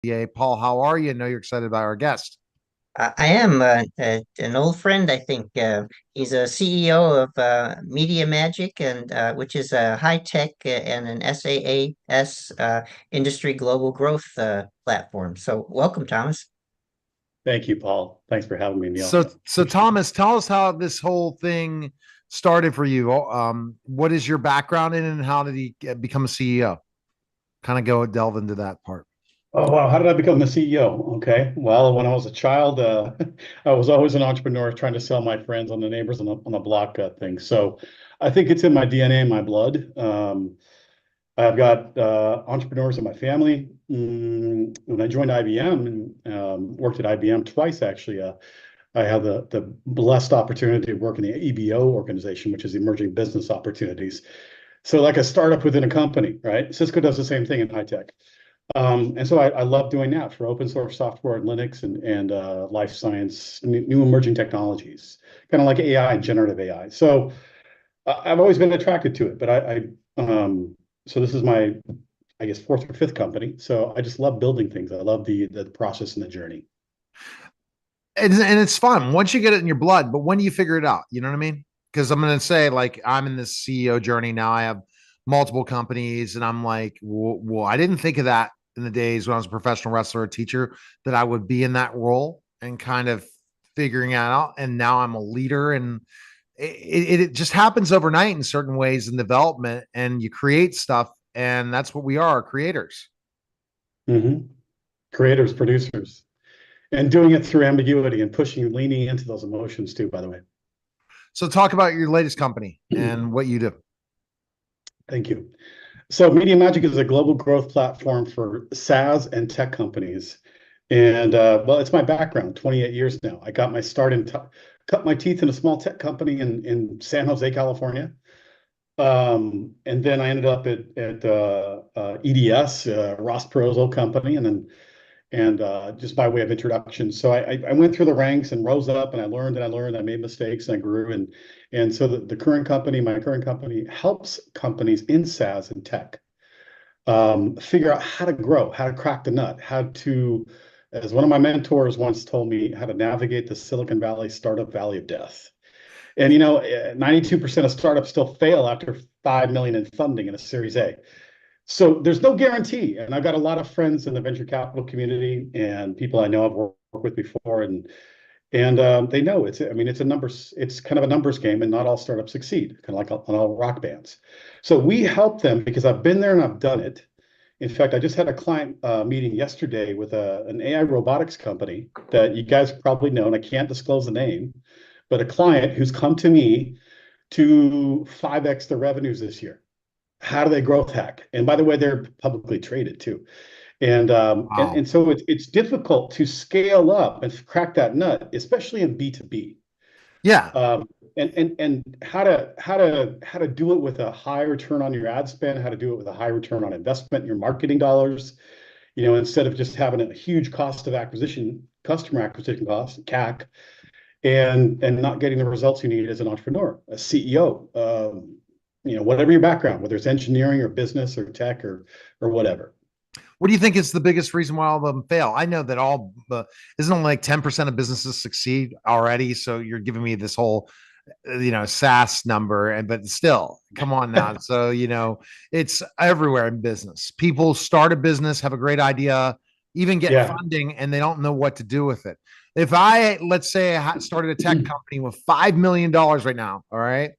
Yeah, Paul, how are you? I know you're excited about our guest. I am an old friend, I think. He's a CEO of Media Magic, and which is a high tech and an SaaS industry global growth platform. So, welcome, Thomas. Thank you, Paul. Thanks for having me, Neil. So Thomas, tell us how this whole thing started for you. What is your background in, and how did he become a CEO? Kind of go delve into that part. Oh, wow. How did I become the CEO? Okay. Well, when I was a child, I was always an entrepreneur trying to sell my friends on the neighbors on the block things. So I think it's in my DNA, my blood. I've got entrepreneurs in my family. When I joined IBM and worked at IBM twice, actually, I had the blessed opportunity to work in the EBO organization, which is Emerging Business Opportunities. So like a startup within a company, right? Cisco does the same thing in high tech. And so I love doing that for open source software and Linux and life science, new emerging technologies, kind of like AI and generative AI. So I've always been attracted to it, but so this is my, I guess, fourth or fifth company. So I just love building things. I love the process and the journey. And it's fun once you get it in your blood, but when do you figure it out? You know what I mean? Because I'm going to say, like, I'm in this CEO journey now. I have multiple companies, and I'm like, well, I didn't think of that in the days when I was a professional wrestler or teacher, that I would be in that role and kind of figuring it out. And now I'm a leader, and it just happens overnight in certain ways in development, and you create stuff, and that's what we are, creators. Hmm. Creators, producers, and doing it through ambiguity and pushing, leaning into those emotions too, by the way. So talk about your latest company and what you do. Thank you. So Media Magic is a global growth platform for SaaS and tech companies. And well, it's my background, 28 years now. I got my start cut my teeth in a small tech company in San Jose, California. And then I ended up at EDS, Ross Perot's old company, and just by way of introduction. So I went through the ranks and rose up, and I learned and I learned. I made mistakes and I grew, and so the current company, my current company, helps companies in SaaS and tech figure out how to grow, how to crack the nut, how to, as one of my mentors once told me, how to navigate the Silicon Valley startup valley of death. And 92% of startups still fail after 5 million in funding in a Series A. So there's no guarantee. And I've got a lot of friends in the venture capital community and people I know I've worked with before, and they know it's a numbers, it's kind of a numbers game, and not all startups succeed, kind of like on all rock bands. So we help them because I've been there and I've done it. In fact, I just had a client meeting yesterday with an AI robotics company that you guys probably know, and I can't disclose the name, but a client who's come to me to 5x their revenues this year. How do they growth hack? And by the way, they're publicly traded too. And Wow. so it's difficult to scale up and crack that nut, especially in B2B. Yeah. Um, and how to do it with a high return on your ad spend, how to do it with a high return on investment in your marketing dollars, instead of just having a huge cost of acquisition, customer acquisition cost, CAC, and not getting the results you need as an entrepreneur, a CEO, whatever your background, whether it's engineering or business or tech or whatever. What do you think is the biggest reason why all of them fail? I know that isn't only like 10% of businesses succeed already. So you're giving me this whole, SaaS number, but still, come on now. So, it's everywhere in business. People start a business, have a great idea, even get Yeah. funding, and they don't know what to do with it. If I, let's say, I started a tech company with $5 million right now, all right,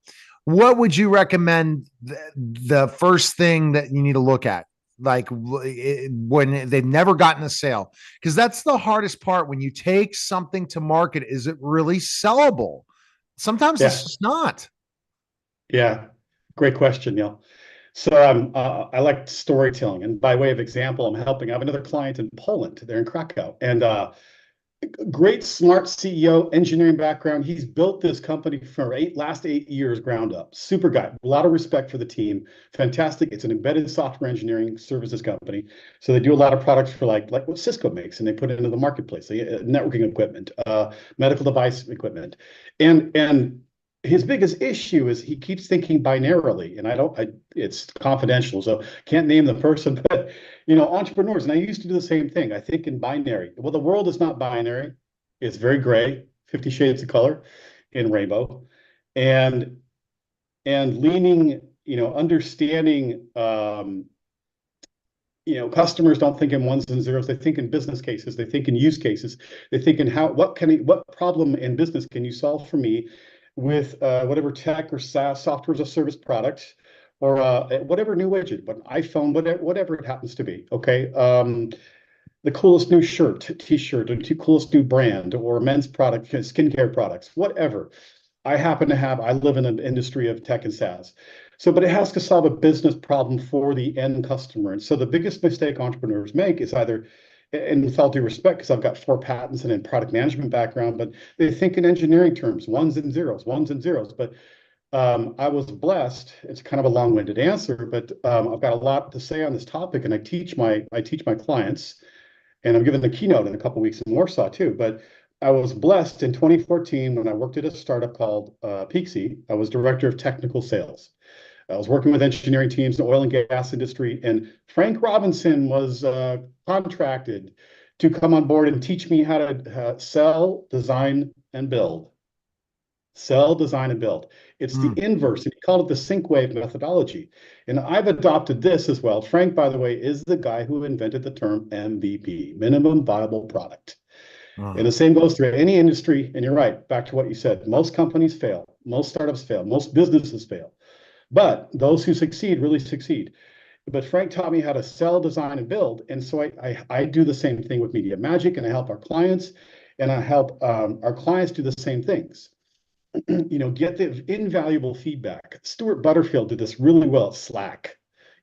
what would you recommend the first thing that you need to look at? Like when they've never gotten a sale, because that's the hardest part when you take something to market. Is it really sellable? Sometimes it's Yeah. just not. Yeah. Great question, Neil. So I like storytelling, and by way of example, I have another client in Poland. They're in Krakow, and great, smart CEO, engineering background. He's built this company for last 8 years ground up. Super guy. A lot of respect for the team. Fantastic. It's an embedded software engineering services company. So they do a lot of products for like what Cisco makes, and they put it into the marketplace. Networking equipment, medical device equipment, and his biggest issue is he keeps thinking binarily, and it's confidential, so can't name the person, but entrepreneurs, and I used to do the same thing. I think in binary. Well, the world is not binary. It's very gray, 50 shades of color in rainbow. And leaning, understanding, customers don't think in ones and zeros. They think in business cases. They think in use cases. They think in what problem in business can you solve for me with whatever tech or SaaS, software as a service product, or whatever new widget, but iPhone, whatever it happens to be. Okay. The coolest new t-shirt, or the coolest new brand, or men's product, skincare products, whatever. I live in an industry of tech and SaaS. So, but it has to solve a business problem for the end customer. And so the biggest mistake entrepreneurs make is either, and with all due respect, because I've got 4 patents and in product management background, but they think in engineering terms, ones and zeros. But I was blessed. It's kind of a long-winded answer, but I've got a lot to say on this topic, and I teach my clients, and I'm giving the keynote in a couple of weeks in Warsaw too. But I was blessed in 2014 when I worked at a startup called Peaksy. I was director of technical sales. I was working with engineering teams in the oil and gas industry, and Frank Robinson was contracted to come on board and teach me how to sell, design, and build. Sell, design, and build. It's the inverse. And he called it the sync wave methodology. And I've adopted this as well. Frank, by the way, is the guy who invented the term MVP, minimum viable product. And the same goes through any industry. And you're right, back to what you said. Most companies fail. Most startups fail. Most businesses fail. But those who succeed really succeed. But Frank taught me how to sell, design, and build. And so I do the same thing with Media Magic, and I help our clients, and I help our clients do the same things. Get the invaluable feedback. Stuart Butterfield did this really well at Slack.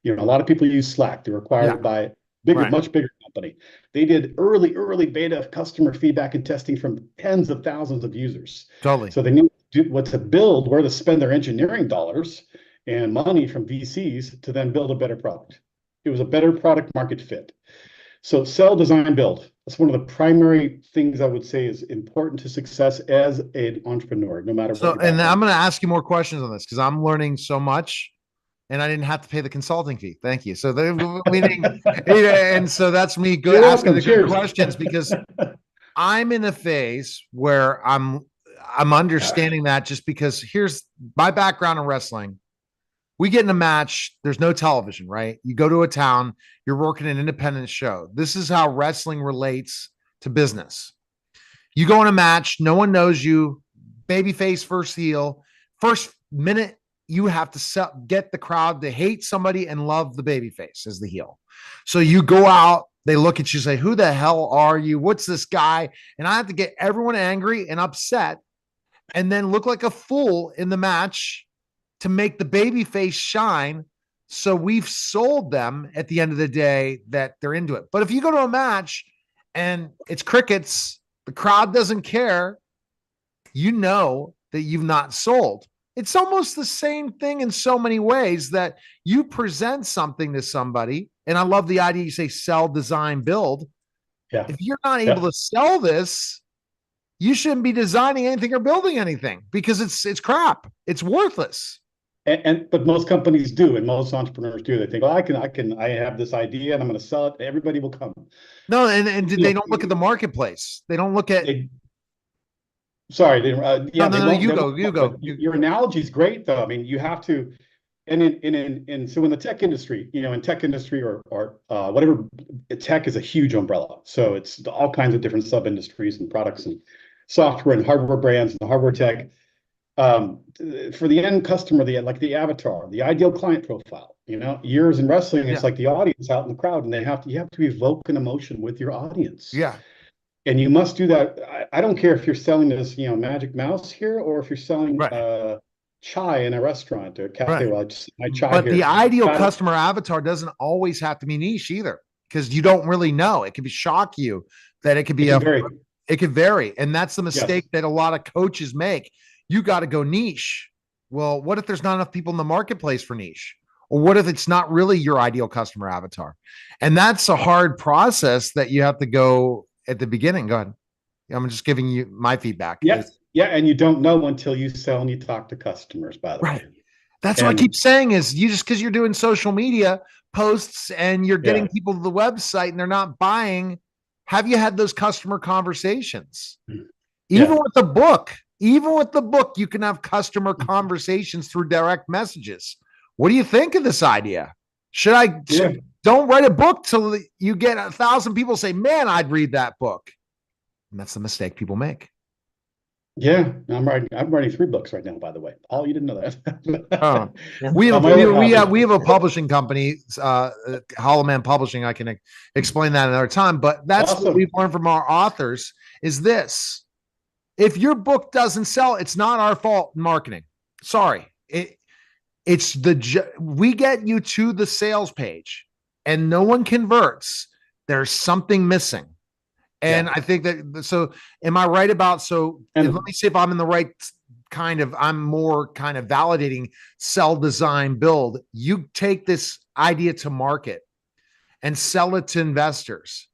A lot of people use Slack. They're acquired by much bigger company. They did early beta customer feedback and testing from tens of thousands of users. Totally. So they knew what to build, where to spend their engineering dollars and money from VCs to then build a better product. It was a better product market fit. So sell, design, build. That's one of the primary things I would say is important to success as an entrepreneur, no matter what. So, and I'm going to ask you more questions on this because I'm learning so much, and I didn't have to pay the consulting fee. Thank you. So and so that's me asking the good questions because I'm in a phase where I'm understanding that just because here's my background in wrestling. We get in a match. There's no television, right? You go to a town, you're working an independent show. This is how wrestling relates to business. You go in a match, no one knows you, babyface versus heel. First minute, you have to get the crowd to hate somebody and love the babyface as the heel. So you go out, they look at you, say, who the hell are you? What's this guy? And I have to get everyone angry and upset and then look like a fool in the match to make the baby face shine. So we've sold them at the end of the day that they're into it. But if you go to a match and it's crickets, the crowd doesn't care, you know that you've not sold. It's almost the same thing in so many ways that you present something to somebody. And I love the idea you say sell, design, build. Yeah. If you're not able to sell this, you shouldn't be designing anything or building anything because it's crap. It's worthless. But most companies do, and most entrepreneurs do. They think, well, I have this idea and I'm going to sell it. Everybody will come. No, and they don't look at the marketplace. They don't look at. Sorry. You go. Your analogy is great, though. I mean, you have to, so in the tech industry, or whatever, tech is a huge umbrella. So it's all kinds of different sub industries and products and software and hardware brands and hardware tech. For the end customer, the avatar, the ideal client profile, years in wrestling, it's like the audience out in the crowd, and you have to evoke an emotion with your audience. Yeah. And you must do that. I don't care if you're selling this, Magic Mouse here, or if you're selling chai in a restaurant or a cafe. Right. Well, my chai but here. The ideal customer avatar doesn't always have to be niche either, because you don't really know. It could shock you that it could be it could vary. And that's the mistake that a lot of coaches make. You got to go niche. Well, what if there's not enough people in the marketplace for niche? Or what if it's not really your ideal customer avatar? And that's a hard process that you have to go at the beginning. Go ahead. I'm just giving you my feedback. Yes. Yeah, and you don't know until you sell and you talk to customers, by the Right. way. That's what I And keep saying is you just because you're doing social media posts and you're yeah, getting people to the website and they're not buying. Have you had those customer conversations? Even yeah, with the book, even with the book, you can have customer conversations through direct messages. What do you think of this idea? Should I yeah, don't write a book till you get 1,000 people say, man, I'd read that book. And that's the mistake people make. yeah. I'm writing 3 books right now, by the way. Paul, you didn't know Oh, that. Yeah. we On have my we, other we hobby. have we have a publishing company, Hollow Man Publishing. I can explain that another time, but that's what Awesome. we've learned from our authors is this: if your book doesn't sell, it's not our fault in marketing. Sorry, it's we get you to the sales page, and no one converts. There's something missing. And Yeah. I think that so am I right about let And me see if I'm in the right I'm more kind of validating sell design build. You take this idea to market and sell it to investors.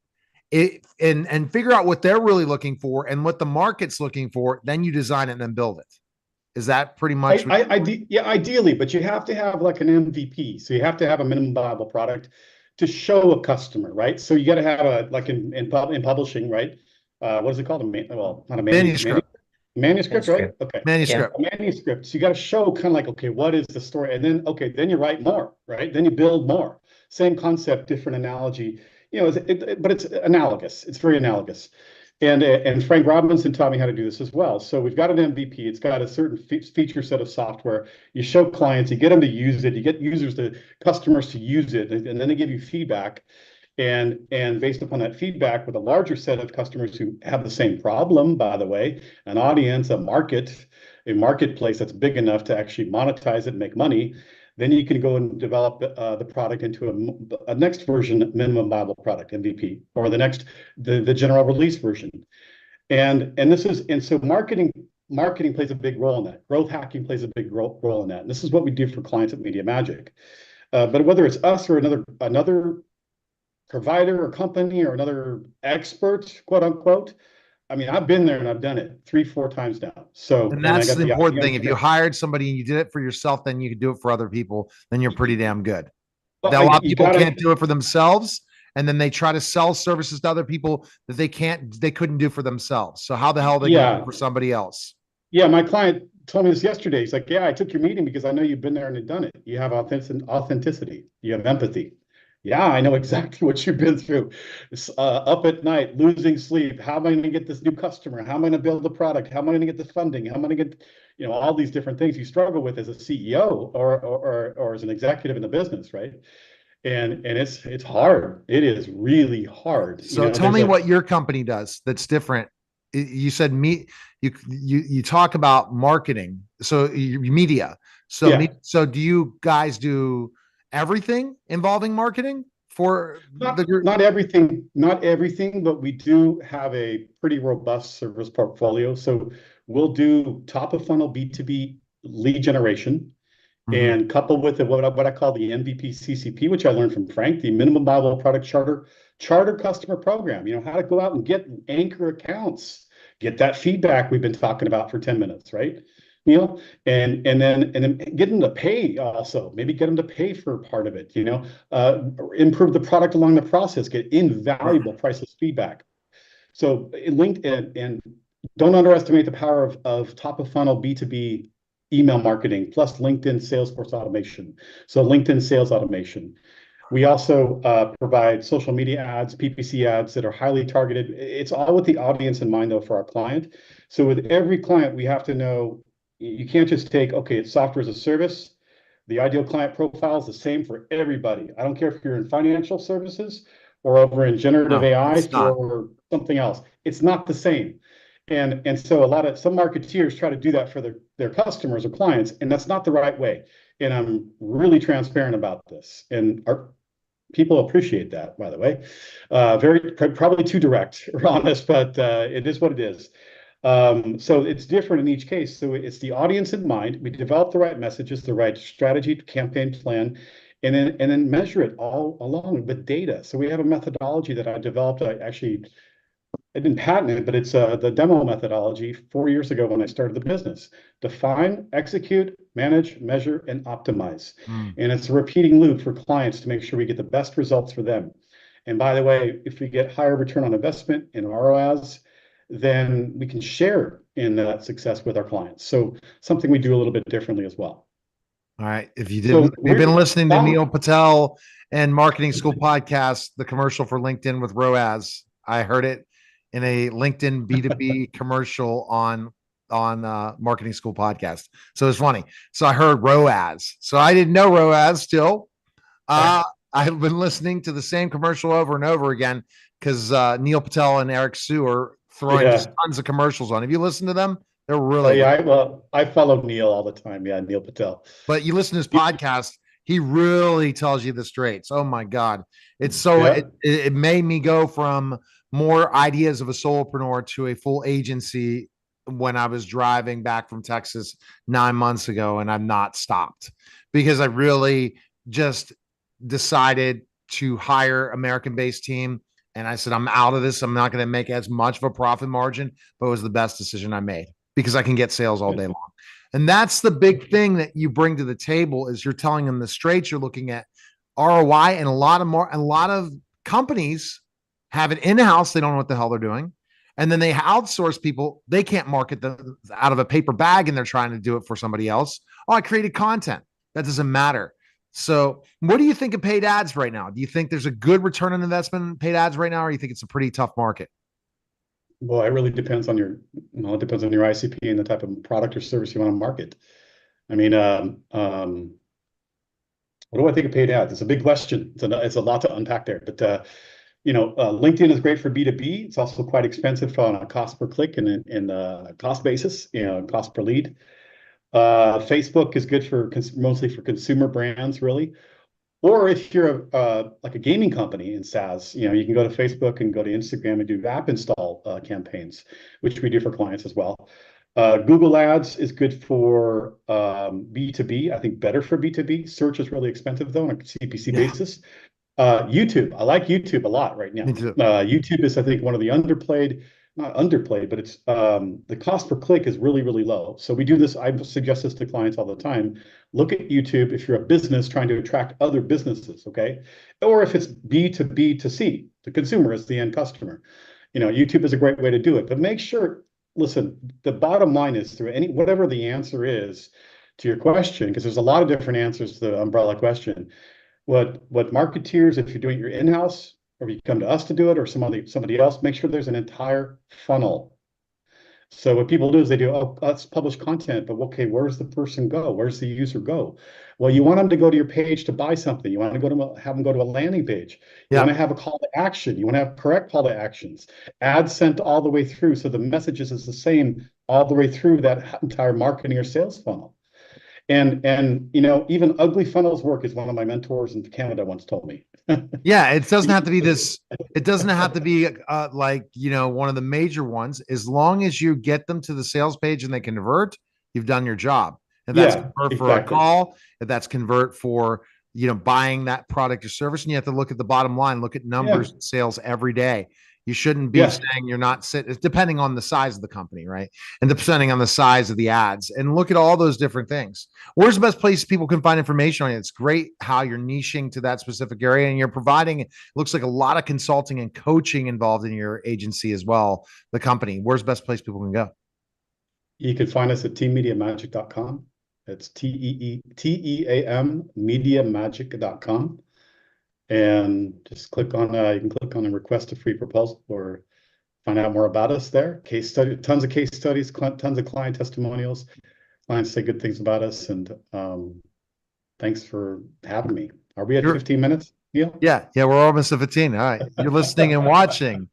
And figure out what they're really looking for and what the market's looking for, then you design it and then build it. Is that pretty much yeah, ideally, but you have to have like an MVP. So you have to have a minimum viable product to show a customer, right? So you got to have a like in publishing, right? What is it called? Well, not a manuscript? manuscript, right? Manuscript. Okay. Yeah. Manuscript. A manuscript. So you got to show kind of like, okay, what is the story? And then, okay, then you write more, right? Then you build more. Same concept, different analogy. But it's analogous. It's very analogous. And Frank Robinson taught me how to do this as well. So we've got an MVP. It's got a certain feature set of software. You show clients, you get them to use it, you get customers to use it, and then they give you feedback. And based upon that feedback, with a larger set of customers who have the same problem, by the way, an audience, a marketplace that's big enough to actually monetize it and make money, then you can go and develop the product into a next version minimum viable product MVP, or the general release version. And so marketing plays a big role in that. Growth hacking plays a big role in that. And this is what we do for clients at Media Magic. But whether it's us or another provider or company or another expert, quote unquote, I mean, I've been there and I've done it 3, 4 times now. And And I that's got the the important IBM thing. If you hired somebody and you did it for yourself, then you could do it for other people. Then you're pretty damn good. well, A lot of you people gotta can't do it for themselves, and then they try to sell services to other people that they couldn't do for themselves. So how the hell are they going to do yeah. for somebody else? Yeah, my client told me this yesterday. He's like, "Yeah, I took your meeting because I know you've been there and done it. You have authenticity. You have empathy." Yeah, I know exactly what you've been through. Up at night, losing sleep. How am I going to get this new customer? How am I going to build the product? How am I going to get the funding? How am I going to get, all these different things you struggle with as a CEO or as an executive in the business, right? And it's hard. It is really hard. So tell There's me a what your company does that's different. You said you talk about marketing, so media. So yeah. so do you guys do everything involving marketing for Not the group? not everything, but we do have a pretty robust service portfolio. So we'll do top of funnel B2B lead generation Mhm. and coupled with what I call the MVP CCP, which I learned from Frank, the minimum viable product charter customer program. How to go out and get anchor accounts, get that feedback we've been talking about for 10 minutes, right? And then get them to pay also. Maybe get them to pay for part of it. Improve the product along the process. Get invaluable priceless feedback. So in LinkedIn, and don't underestimate the power of top of funnel B2B email marketing plus LinkedIn Salesforce automation. So LinkedIn sales automation. We also provide social media ads, PPC ads that are highly targeted. It's all with the audience in mind, though, for our client. So with every client, we have to know you can't just take, okay, it's software as a service. The ideal client profile is the same for everybody. I don't care if you're in financial services or over in generative No, AI it's not. for something else. It's not the same. And so some marketeers try to do that for their customers or clients, and that's not the right way. And I'm really transparent about this. And our people appreciate that, by the way. Probably too direct or honest, but it is what it is. So it's different in each case. So it's the audience in mind. We develop the right messages, the right strategy, campaign plan, and then measure it all along with data. So we have a methodology that I developed. I actually I didn't patent it, but it's the demo methodology 4 years ago when I started the business. Define, execute, manage, measure, and optimize. Mm. And it's a repeating loop for clients to make sure we get the best results for them. And by the way, if we get higher return on investment and ROAS, then we can share in that success with our clients. So something we do a little bit differently as well. All right. If you So didn't, if you've been listening to that, Neil Patel and Marketing School Podcast, the commercial for LinkedIn with ROAS. I heard it in a LinkedIn B2B commercial on Marketing School Podcast. So it's funny. So I heard ROAS. So I didn't know ROAS still. I've been listening to the same commercial over and over again because Neil Patel and Eric Sue are throwing just tons of commercials on. Have you listened to them? They're really yeah, I follow Neil all the time. Yeah, Neil Patel. But you listen to his podcast, he really tells you the straights. Oh my God. It's so it made me go from more ideas of a solopreneur to a full agency when I was driving back from Texas 9 months ago, and I've not stopped because I really just decided to hire American-based team. And I said, I'm out of this. I'm not going to make as much of a profit margin, but it was the best decision I made because I can get sales all day long. And that's the big thing that you bring to the table is you're telling them the straights, you're looking at ROI, and a lot of companies have it in-house. They don't know what the hell they're doing. And then they outsource people. They can't market them out of a paper bag and they're trying to do it for somebody else. Oh, I created content. That doesn't matter. So what do you think of paid ads right now? Do you think there's a good return on investment in paid ads right now, or you think it's a pretty tough market? Well, it really depends on your, it depends on your ICP and the type of product or service you want to market. I mean, what do I think of paid ads? It's a big question. It's a lot to unpack there, but LinkedIn is great for B2B. It's also quite expensive on a cost per click and cost basis, cost per lead. Facebook is good for mostly for consumer brands, really. Or if you're like a gaming company in SaaS, you can go to Facebook and go to Instagram and do app install campaigns, which we do for clients as well. Google Ads is good for B2B. I think better for B2B. Search is really expensive though on a CPC basis. YouTube, I like YouTube a lot right now. YouTube is, I think, one of the not underplayed, but it's the cost per click is really, really low. So we do this, I suggest this to clients all the time. Look at YouTube if you're a business trying to attract other businesses, okay? Or if it's B2B2C, the consumer is the end customer. YouTube is a great way to do it, but make sure, listen, the bottom line is through whatever the answer is to your question, because there's a lot of different answers to the umbrella question. What marketeers, if you're doing your in-house, or you come to us to do it, or somebody else, make sure there's an entire funnel. So what people do is they do, oh, let's publish content, but okay, where's the person go? Where's the user go? Well, you want them to go to your page to buy something. You want to have them go to a landing page. You want to have a call to action. You want to have correct call to actions. Ads sent all the way through, so the messages is the same all the way through that entire marketing or sales funnel. And even ugly funnels work, is one of my mentors in Canada once told me. Yeah, it doesn't have to be this. It doesn't have to be like one of the major ones. As long as you get them to the sales page and they convert, you've done your job. If that's convert for a call, if that's convert for buying that product or service, and you have to look at the bottom line, look at numbers, sales every day. You shouldn't be saying you're not it's depending on the size of the company, right? And depending on the size of the ads, and look at all those different things. Where's the best place people can find information on it? It's great how you're niching to that specific area, and you're providing, it looks like a lot of consulting and coaching involved in your agency as well, the company. Where's the best place people can go? You can find us at teammediamagic.com. It's TEAM mediamagic.com. And just click on, you can click on and request a free proposal or find out more about us there. Case study, tons of case studies, tons of client testimonials. Clients say good things about us. And thanks for having me. Are we at 15 minutes, Neil? Yeah, we're almost at 15. All right. You're listening and watching